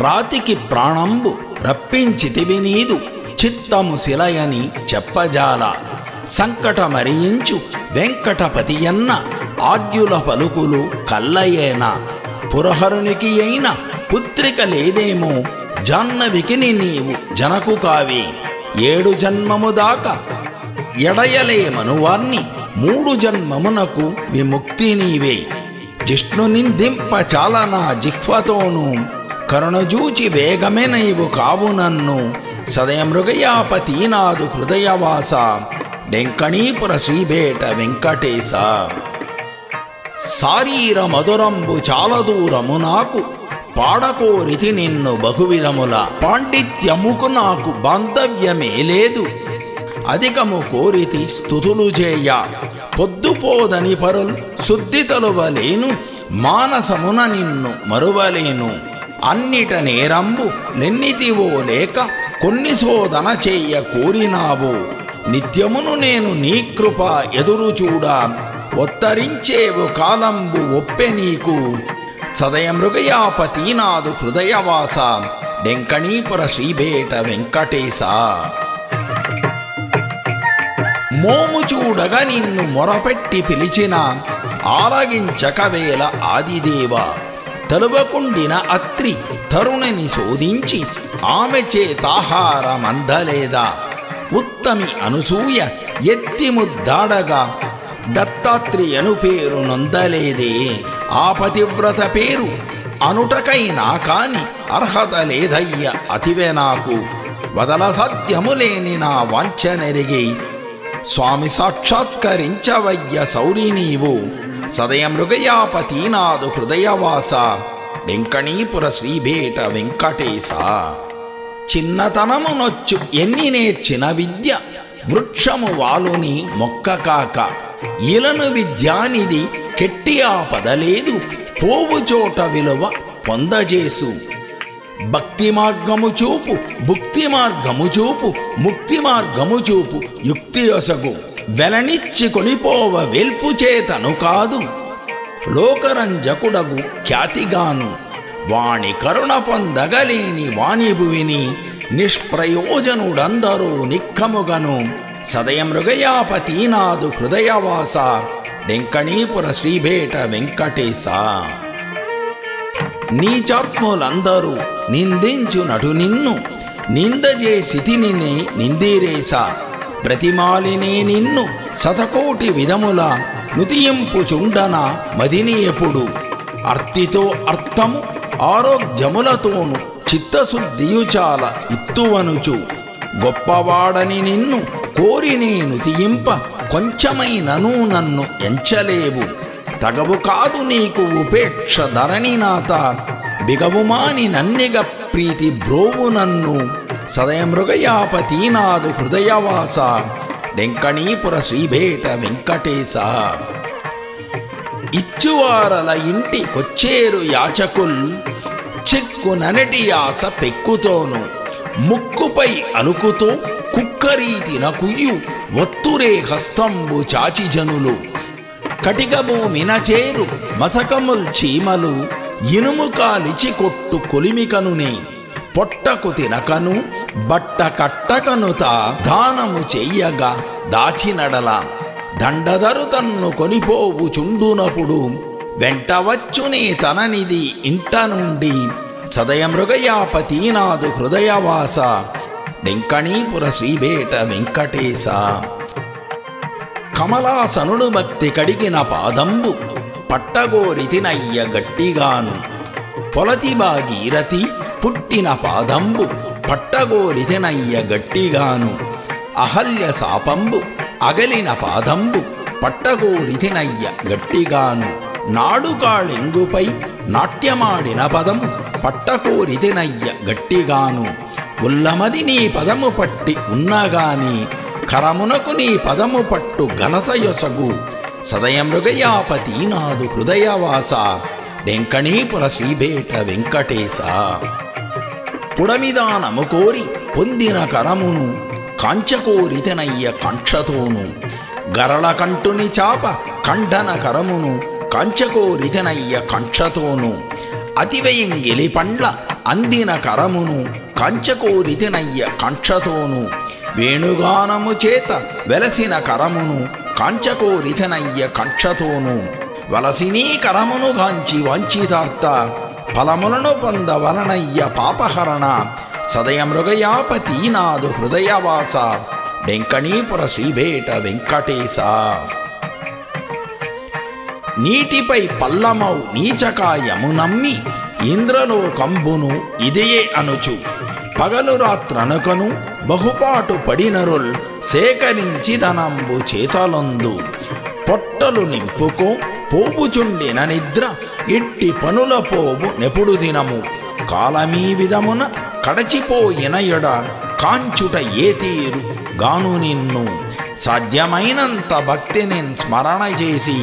రాతికి ప్రాణంబు రప్పించితివి నీదు చిత్తము శిలయని చెప్పజాల సంకటమరియించు వెంకటపతియన్న ఆద్యుల పలుకులు కల్లయేన పురహరునికి అయిన పుత్రిక లేదేమో జాహ్నవికిని నీవు జనకు కావే 7 జన్మము దాకా ఎడయలేమనువార్ని 3 జన్మమునకు విముక్తి నీవే జిష్ణు నిందింప చాలనా జిహ్వతోను కరుణజూచి వేగమే నీవు కావునన్ను సదయమృగయాపతీనాదు హృదయవాస డెంకణీపుర శ్రీభేట వెంకటేశ శారీర మధురంబు చాలా దూరము నాకు పాడకోరితి నిన్ను బహువిధముల పాండిత్యముకు నాకు బాంధవ్యమే లేదు అధికము కోరితి స్తుతులు చేయ పొద్దుపోదని పరుల్ శుద్ధి తలువలేను మానసమున నిన్ను మరువలేను అన్నిట నేరంబు లెన్నితివో లేక కొన్ని శోధన చెయ్య కోరినావు నిత్యమును నేను నీ కృప ఎదురు చూడా ఒత్తరించేవు కాలంబు ఒప్పె నీకు సదయమృగయాపతీనాదు హృదయవాస డెంకణీపుర శ్రీభేట వెంకటేశ మోము చూడగా నిన్ను మొరపెట్టి పిలిచిన ఆరగించకవేళ ఆదిదేవ తలువకుండిన అత్రి తరుణిని శోధించి ఆమె చేతాహారమందలేదా ఉత్తమి అనసూయ ఎత్తి ముద్దాడగా దత్తాత్రేయను పేరు నొందలేదే ఆ పతివ్రత పేరు అనుటకైనా కాని అర్హత లేదయ్య అతివే నాకు వదల సాధ్యము లేని నా వాంఛనెరిగి స్వామి సాక్షాత్కరించవయ్య సౌరి నీవు సదయమృగయాపతీనాదు హృదయవాస డెంకణీపుర శ్రీభేట వెంకటేశ చిన్నతనమునొచ్చు ఎన్ని నేర్చిన విద్య వృక్షము వాలుని మొక్క కాక ఇలను విద్యానిది కెట్టి ఆపదలేదు పోవు చోట విలువ పొందజేసు భక్తి మార్గము చూపు భుక్తి మార్గము చూపు ముక్తి మార్గము చూపు యుక్తి ఒసగు వెలనిచ్చి కొనిపోవ వెల్పు చేతను కాదు లోకరంజకుడగు ఖ్యాతిగాను వాణి కరుణ పొందగలేని వాణి భువిని నిష్ప్రయోజనుడందరూ నిక్కముగను సదయమృగయాపతీనాదు హృదయవాస డెంకణీపుర శ్రీభేట వెంకటేశ నీచాత్ములందరూ నిందించు నటు నిన్ను నిందజేసితిని నిందిరేశ ప్రతిమాలినే నిన్ను శతకోటి విధముల నుతియింపుచుండన మదిని ఎప్పుడు అర్తితో అర్థము ఆరోగ్యములతోను చిత్తశుద్ధియు చాలా ఇత్తువనుచు గొప్పవాడని నిన్ను కోరి నేను తీయింప కొంచెమైనను నన్ను ఎంచలేవు తగవు కాదు నీకు ఉపేక్ష ధరణినాథ బిగవుమాని నన్నిగ ప్రీతి బ్రోవు నన్ను సదయమృగయాపతీనాదు హృదయవాస డెంకణీపుర శ్రీభేట వెంకటేశ ఇచ్చువారల ఇంటి కొచ్చేరు యాచకుల్ చెక్కుననటి ఆశ పెక్కుతోను ముక్కుపై అలుకుతో కుక్కరీతిన కుయ్యు ఒత్తురే హస్తంబు చాచి జనులు కటిగభూమిన చేరు మసకముల్ చీమలు ఇనుము కాలిచి కొట్టు కొలిమికనునే పొట్టకు తినకను బట్ట కట్టకనుత దానము చెయ్యగా దాచినడల దండదరు తన్ను కొనిపోవు చుండునప్పుడు వెంట వచ్చునే తననిది ఇంట నుండి సదయమృగయాపతీనాదు హృదయవాస డెంకణీపుర శ్రీభేట వెంకటేశ కమలాసనుడు భక్తి కడిగిన పాదంబు పట్టగోరితినయ్య గట్టిగాను పొలతి భాగీరథి పుట్టిన పాదంబు పట్టగోరితినయ్య గట్టిగాను అహల్య శాపంబు అగలిన పాదంబు పట్టగోరితినయ్య గట్టిగాను నాడుకాళెంగుపై నాట్యమాడిన పదము పట్టకోరితినయ్య గట్టిగాను ఉల్లమది నీ పదము పట్టి ఉన్నగాని కరమునకు నీ పదము పట్టు ఘనతయొసగు సదయమృగయాపతీనాదు హృదయవాస డెంకణీపుర శ్రీభేట వెంకటేశ పుడమిదానము కోరి పొందిన కరమును కాంచకోరితినయ్య కాంక్షతోను గరళకంఠుని చాప ఖండన కరమును కాంచకోరితినయ్య కాంక్షతోను అతివయంగిలి పండ్ల అందిన కరమును కాంచకోరితినయ్య కాంక్షతోను వేణుగానము చేత వెలసిన కరమును కాంచకోరితినయ్య కాంక్షతోను వలసినీ కరమును గాంచి వంచితార్త ఫలములను పొందవలనయ్య పాపహరణ సదయమృగయాపతి నాదు హృదయవాస వెంకణీపుర శ్రీభేట వెంకటేశ. నీటిపై పల్లమౌ నీచకాయము నమ్మి ఇంద్రలోకంబును ఇదియే అనుచు పగలు రాత్రనుకను బహుపాటు పడినరుల్ సేకరించి ధనంబు చేతలొందు పొట్టలు నింపుకో పోపుచుండిన నిద్ర ఇట్టి పనుల పోవు నెపుడు దినము కాలమీ విధమున కడచిపోయిన ఎడ కాంచుట ఏ తీరు గాను నిన్ను సాధ్యమైనంత భక్తిని స్మరణ చేసి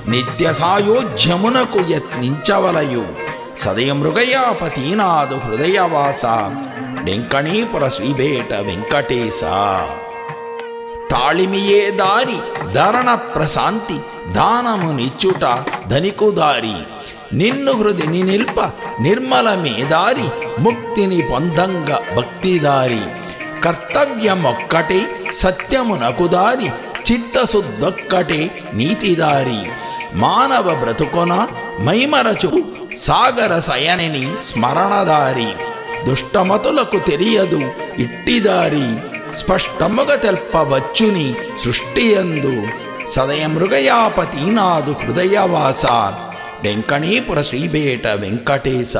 నిత్య సాయోధ్యమునకు యత్నించవలయు సదయమృగయాపతినాదు హృదయవాస వెంకణీపుర శ్రీభేట వెంకటేశ. తాళిమియే దారి ధరణ ప్రశాంతి దానము నిచ్చుట ధనికు దారి నిన్ను హృదిని నిల్ప నిర్మలమే దారి ముక్తిని పొందంగ భక్తిదారి కర్తవ్యమొక్కటే సత్యమునకు దారి చిత్తశుద్ధొక్కటే నీతిదారి మానవ బ్రతుకొన మైమరచు సాగర శయనిని స్మరణదారి దుష్టమతులకు తెలియదు ఇట్టిదారి స్పష్టముగా తెల్పవచ్చుని సృష్టియందు సదయమృగయాపతినాదు హృదయవాస వెంకణీపుర శ్రీభేట వెంకటేశ.